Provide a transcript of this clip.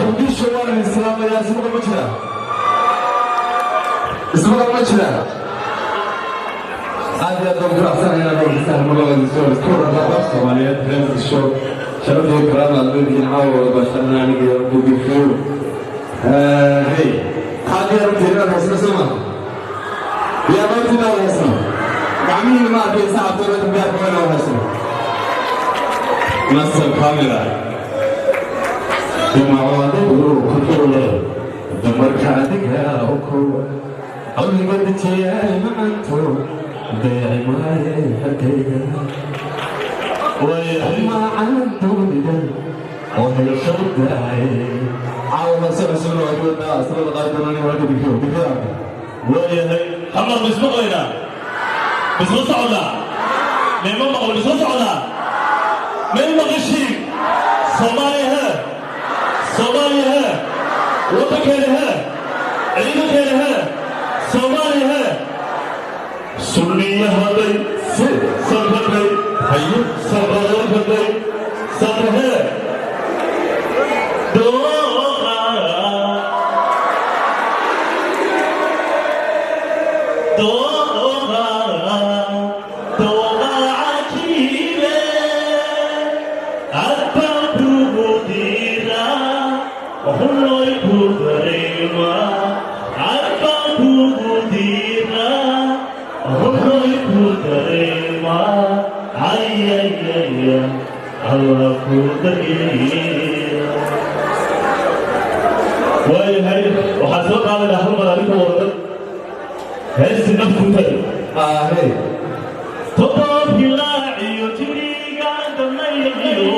muqdisho waan islaamayaa ismaga ma jira ismaga ma jira aad iyo aad baan ku raaxsanayaa dhowrkiisaan marlabadiisoo iskuurarlaba soomaaliyeed reerkisho sharafii karaama adduunkiin caawooda baasharna aniga bugifiyo hey maxaad yarabtiinaan haysna sooma yaa martiinaan haysno gacmihiina ma arkay saxabtoona dambiyaarkaana haysno nasab kamera jamaacaduu kutule dumarka adiga ukowa qalbiga dejiyay macanto dayaci maaye xagayga ويحمى دوننا وهي شرطاي عاوما سعسل وقلنا أسرى الغايدنا نواجه بكيو بكيو ويهي خمر بسمه غينا بسمه صعودا ميمون مقبل بسمه صعودا ميمون مغشي صوماليها صوماليها وطكيلها عيدكيلها صوماليها سنية هذي سنة هيا صبر بدي صبر وهي وحسب على الأحرم عليك ورد هل سنف كنت هي تطاب يلاعي وتريق عند الليل